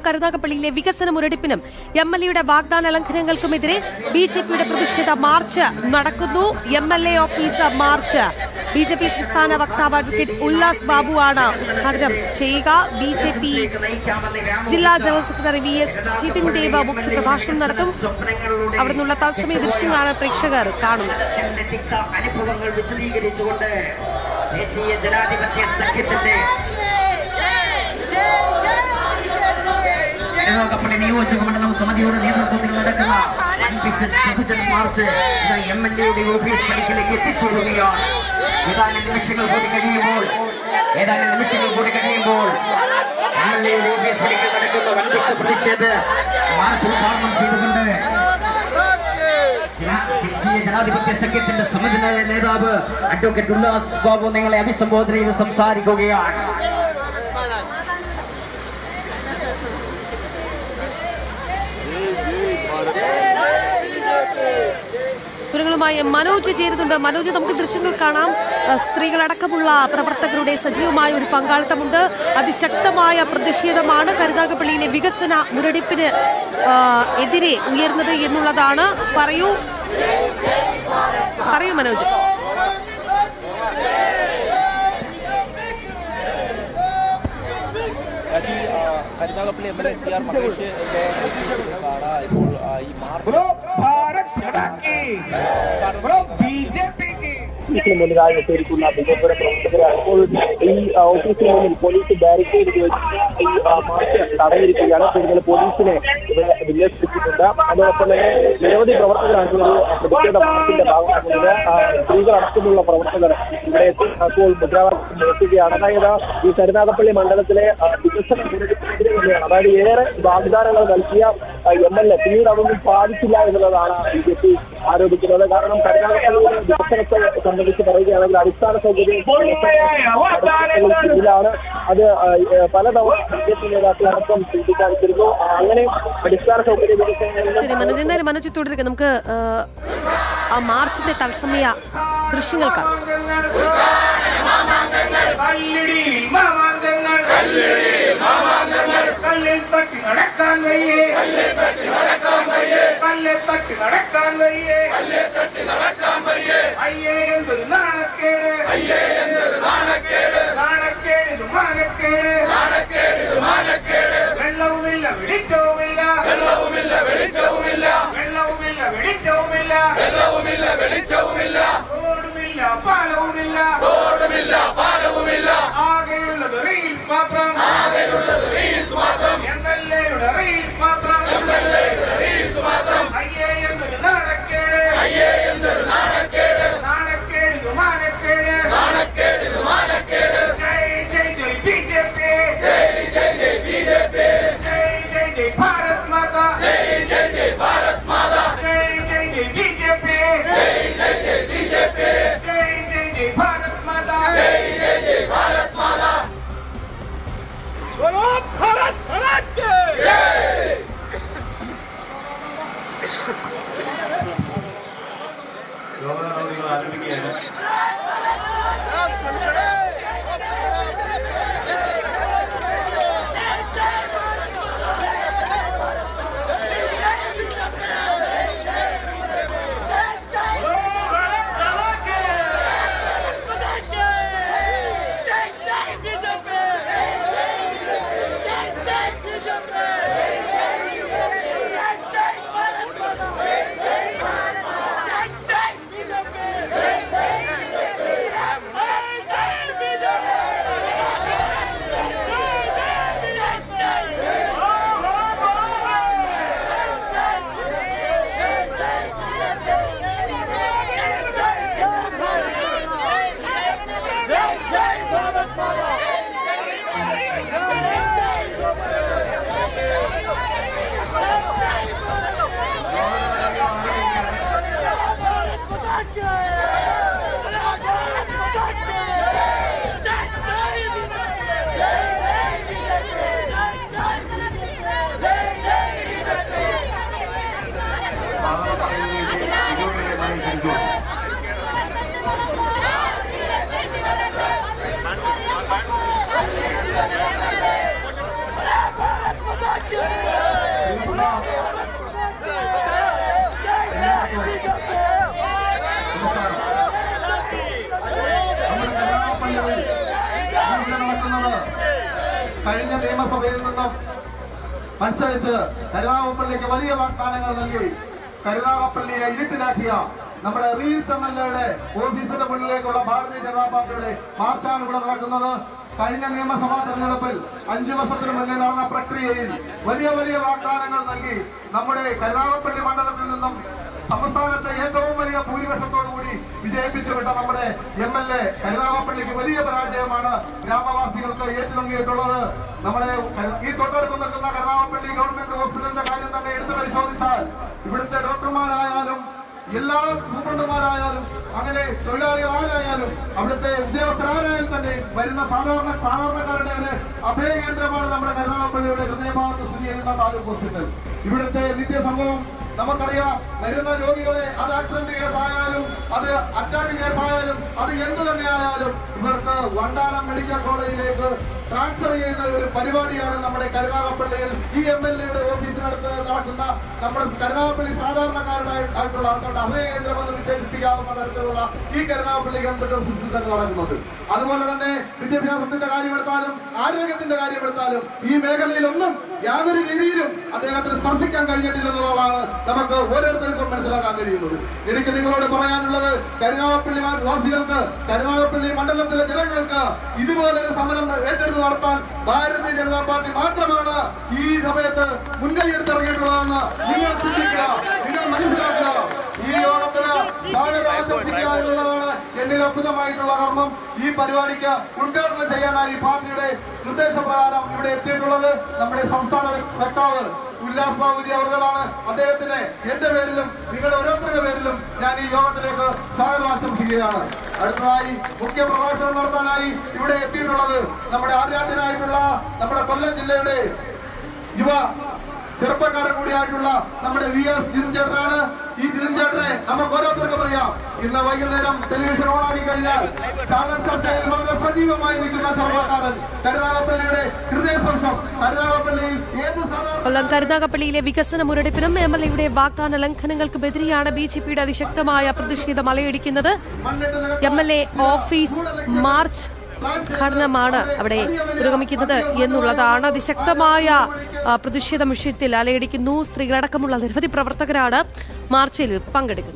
കരുനാഗപ്പള്ളിയിലെ വികസന മുരടിപ്പിനും MLA വാഗ്ദാന ലംഘനങ്ങൾക്കുമെതിരെ BJPയുടെ പ്രതിഷേധ മാർച്ച് നടക്കുന്നു. MLA ഓഫീസ് മാർച്ച് BJP സംസ്ഥാന വക്താവ് അഡ്വക്കേറ്റ് ഉല്ലാസ് ബാബുവാണ് ഉദ്ഘാടനം ചെയ്യുക. BJP ജില്ലാ general secretary VS Jithin Dev മുഖ്യപ്രഭാഷണം നടത്തും. അവിടെ നിന്നുള്ള തത്സമയ ദൃശ്യങ്ങളാണ് പ്രേക്ഷകർ കാണുന്നത്. കരുനാഗപ്പള്ളി നിയോജകമണ്ഡലം സമിതിയുടെ നേതൃത്വത്തിൽ നടക്കുന്ന മാർച്ച് MLA ഓഫീസ് പടിക്കലേക്ക് എത്തിച്ചേരുകയാണ്. ഏതാനും നിമിഷങ്ങൾ കൂടി കഴിയുമ്പോൾ MLA ഓഫീസ് പടിക്കൽ നടക്കുന്ന വൻപിച്ച പ്രതിഷേധ മാർച്ച് ഉദ്ഘാടനം ചെയ്തുകൊണ്ട് ദേശീയ ജനാധിപത്യ സഖ്യത്തിന്റെ സമിതി നേതാവ് അഡ്വക്കേറ്റ് ഉല്ലാസ് ബാബു നിങ്ങളെ അഭിസംബോധന ചെയ്ത് സംസാരിക്കുകയാണ്. വിവരങ്ങളുമായി മനോജ് ചേരുന്നുണ്ട്. മനോജ്, നമുക്ക് ദൃശ്യങ്ങൾ കാണാം. സ്ത്രീകളടക്കമുള്ള പ്രവർത്തകരുടെ സജീവമായ ഒരു പങ്കാളിത്തമുണ്ട്. അതിശക്തമായ പ്രതിഷേധമാണ് കരുനാഗപ്പള്ളിയിലെ വികസന മുരടിപ്പിന് എതിരെ ഉയർന്നത് എന്നുള്ളതാണ്. പറയൂ മനോജ്. കരുനാഗപ്പള്ളി MLA TR മഹേഷിന്റെ ഇപ്പോൾ ഈ ഓഫീസിന് മുന്നിലായി എത്തിയിരിക്കുന്ന BJPയുടെ പ്രവർത്തകരാണ് ഇപ്പോൾ ഈ ഓഫീസിന് മുന്നിൽ പോലീസ് ബാരിക്കേഡ് വെച്ച് ഈ മാർച്ച് തടഞ്ഞിരിക്കുകയാണ്. കൂടുതൽ പോലീസിനെ ഇവിടെ വിന്യസിച്ചിട്ടുണ്ട്. അതോടൊപ്പം തന്നെ നിരവധി പ്രവർത്തകരാണ് പ്രതിഷേധ മാർച്ചിന്റെ ഭാഗമാകുന്നത്. സ്ത്രീകളടക്കമുള്ള പ്രവർത്തകർ ഇവിടെ ഇപ്പോൾ മുദ്രാവാക്യം നടത്തുകയാണ്. അതായത് ഈ കരുനാഗപ്പള്ളി മണ്ഡലത്തിലെ വികസന മുരടിപ്പിനെതിരെ തന്നെയാണ്. അതായത് ഏറെ വാഗ്ദാനങ്ങൾ നൽകിയ MLA പിന്നീട് അതൊന്നും പാലിച്ചില്ല എന്നുള്ളതാണ് BJP ആരോപിക്കുന്നത്. കാരണം കരുനാഗപ്പള്ളിയിലെ വികസനത്തെ സംബന്ധിച്ച് പറയുകയാണെങ്കിൽ അടിസ്ഥാന സൗകര്യത്തിലാണ് അത് പലതവണ BJP നേതാക്കളടക്കം ചൂണ്ടിക്കാണിച്ചിരുന്നു. അങ്ങനെ അടിസ്ഥാന സൗകര്യ വികസനം മനോജ് തുടരുക. നമുക്ക് ആ മാർച്ചിന്റെ തത്സമയ ദൃശ്യങ്ങൾ കാണാം. നടക്കാൻ വയ്യേ അയ്യേ എന്തൊരു നാണക്കേട് വെള്ളവുമില്ല വെളിച്ചവുമില്ല റോഡുമില്ല പാലവുമില്ല ആകെയുള്ളത് റീൽസ് മാത്രം MLAയുടെ റീൽസ് മാത്രം അയ്യേ എന്തൊരു നാണക്കേട് ജയ് BJP ജയ് ഭാരത് മാതാ ജയ് BJP ജയ് ഭാരത് മാതാ നിയമസഭയിൽ നിന്നും മത്സരിച്ച് കരുനാഗപ്പള്ളിക്ക് വലിയ വാഗ്ദാനങ്ങൾ നൽകി കരുനാഗപ്പള്ളിയെ ഇരുട്ടിലാക്കിയ നമ്മുടെ റീൽസ് MLA ഓഫീസിന്റെ മുന്നിലേക്കുള്ള ഭാരതീയ ജനതാ പാർട്ടിയുടെ മാർച്ചാണ് ഇവിടെ നടക്കുന്നത്. കഴിഞ്ഞ നിയമസഭാ തെരഞ്ഞെടുപ്പിൽ 5 വർഷത്തിന് മുന്നേ നടന്ന പ്രക്രിയയിൽ വലിയ വലിയ വാഗ്ദാനങ്ങൾ നൽകി നമ്മുടെ കരുനാഗപ്പള്ളി മണ്ഡലത്തിൽ നിന്നും സംസ്ഥാനത്തെ ഏറ്റവും വലിയ ഭൂരിപക്ഷത്തോടുകൂടി വിജയിപ്പിച്ചുവിട്ട നമ്മുടെ MLA കരുനാഗപ്പള്ളിക്ക് വലിയ പരാജയമാണ് ഗ്രാമവാസികൾക്ക് ഏറ്റുനൽകിയിട്ടുള്ളത്. നമ്മുടെ ഈ തൊട്ടടുത്ത് നിൽക്കുന്ന കരുനാഗപ്പള്ളി ഗവൺമെന്റ് ഹോസ്പിറ്റലിന്റെ കാര്യം തന്നെ എടുത്തു പരിശോധിച്ചാൽ ഇവിടുത്തെ ഡോക്ടർമാരായാലും എല്ലാ സൂപ്രണ്ടുമാരായാലും അങ്ങനെ തൊഴിലാളികളാരായാലും അവിടുത്തെ ഉദ്യോഗസ്ഥരായാലും തന്നെ വരുന്ന സാധാരണക്കാരുടെ ഒരു അഭയകേന്ദ്രമാണ് നമ്മുടെ കരുനാഗപ്പള്ളിയുടെ ഹൃദയഭാഗത്ത് സ്ഥിതി ചെയ്യുന്ന താലൂക്ക് ഹോസ്പിറ്റൽ. ഇവിടുത്തെ നിത്യസംഭവം നമുക്കറിയാം. വരുന്ന രോഗികളെ അത് ആക്സിഡന്റ് കേസായാലും അത് അറ്റാക്ക് കേസായാലും അത് എന്ത് തന്നെ ആയാലും ഇവർക്ക് വണ്ടാനം മെഡിക്കൽ കോളേജിലേക്ക് ട്രാൻസ്ഫർ ചെയ്യുന്ന ഒരു പരിപാടിയാണ് നമ്മുടെ കരുനാഗപ്പള്ളിയിൽ ഈ MLA ഓഫീസിനടുത്ത് നടക്കുന്ന നമ്മുടെ കരുനാഗപ്പള്ളി സാധാരണക്കാരായിട്ടുള്ള ആൾക്കാരുടെ അഭയകേന്ദ്രമെന്ന് വിശേഷിപ്പിക്കാവുന്ന തരത്തിലുള്ള ഈ കരുനാഗപ്പള്ളി ഗവൺമെന്റ് ഓഫീസിൽ നടക്കുന്നത്. അതുപോലെ തന്നെ വിദ്യാഭ്യാസത്തിന്റെ കാര്യമെടുത്താലും ആരോഗ്യത്തിന്റെ കാര്യമെടുത്താലും ഈ മേഖലയിലൊന്നും യാതൊരു രീതിയിലും അദ്ദേഹത്തിന് സ്പർശിക്കാൻ കഴിഞ്ഞിട്ടില്ലെന്നുള്ളതാണ് നമുക്ക് ഓരോരുത്തർക്കും മനസ്സിലാക്കാൻ കഴിയുന്നത്. എനിക്ക് നിങ്ങളോട് പറയാനുള്ളത് കരുനാഗപ്പള്ളി വാസികൾക്ക്, കരുനാഗപ്പള്ളി മണ്ഡലത്തിലെ ജനങ്ങൾക്ക് ഇതുപോലൊരു സമരം ഏറ്റെടുത്ത് നടത്താൻ ഭാരതീയ ജനതാ പാർട്ടി മാത്രമാണ് ഈ സമയത്ത് മുൻകൈ എടുത്തിറങ്ങിയിട്ടുള്ളതെന്ന് നിങ്ങൾ ചിന്തിക്കുക, നിങ്ങൾ മനസ്സിലാക്കുക. ഈ യോഗത്തിന് സ്വാഗതം ആശംസിക്കുക എന്നുള്ളതാണ് എന്നിൽ അത്ഭുതമായിട്ടുള്ള കർമ്മം. ഈ പരിപാടിക്ക് ഉദ്ഘാടനം ചെയ്യാനായി പാർട്ടിയുടെ നിർദ്ദേശപ്രകാരം ഇവിടെ എത്തിയിട്ടുള്ളത് നമ്മുടെ സംസ്ഥാന വക്താവ് ഉല്ലാസ് ബാബുജി അവർകളാണ്. അദ്ദേഹത്തിന് എന്റെ പേരിലും നിങ്ങളുടെ ഓരോരുത്തരുടെ പേരിലും ഞാൻ ഈ യോഗത്തിലേക്ക് സ്വാഗതം ആശംസിക്കുകയാണ്. അടുത്തതായി മുഖ്യ പ്രഭാഷണം നടത്താനായി ഇവിടെ എത്തിയിട്ടുള്ളത് നമ്മുടെ ആരാധ്യനായിട്ടുള്ള നമ്മുടെ കൊല്ലം ജില്ലയുടെ യുവ ചെറുപ്പക്കാരൻ കൂടിയായിട്ടുള്ള നമ്മുടെ VS ജിതിൻ ചേട്ടനാണ്. ഈ ജിതിൻ ചേട്ടനെ നമുക്ക് ഓരോരുത്തർക്കും അറിയാം. ഇന്ന് വൈകുന്നേരം ടെലിവിഷൻ ഓണാക്കി കഴിഞ്ഞാൽ ചാനൽ ചർച്ചയിൽ വളരെ സജീവമായി നിൽക്കുന്ന ചെറുപ്പക്കാരൻ, കരുനാഗപ്പള്ളിയുടെ ഹൃദയസ്പർശം. കരുനാഗപ്പള്ളിയിൽ ഏത് കൊല്ലം കരുനാഗപ്പള്ളിയിലെ വികസന മുരടിപ്പിനും MLA വാഗ്ദാന ലംഘനങ്ങൾക്കുമെതിരെയാണ് BJPയുടെ അതിശക്തമായ പ്രതിഷേധം അലയടിക്കുന്നത്. MLA ഓഫീസ് മാർച്ച് ഘടനമാണ് അവിടെ പുരോഗമിക്കുന്നത് എന്നുള്ളതാണ്. അതിശക്തമായ പ്രതിഷേധ വിഷയത്തിൽ അലയടിക്കുന്നു. സ്ത്രീകളടക്കമുള്ള നിരവധി പ്രവർത്തകരാണ് മാർച്ചിൽ പങ്കെടുക്കുന്നത്.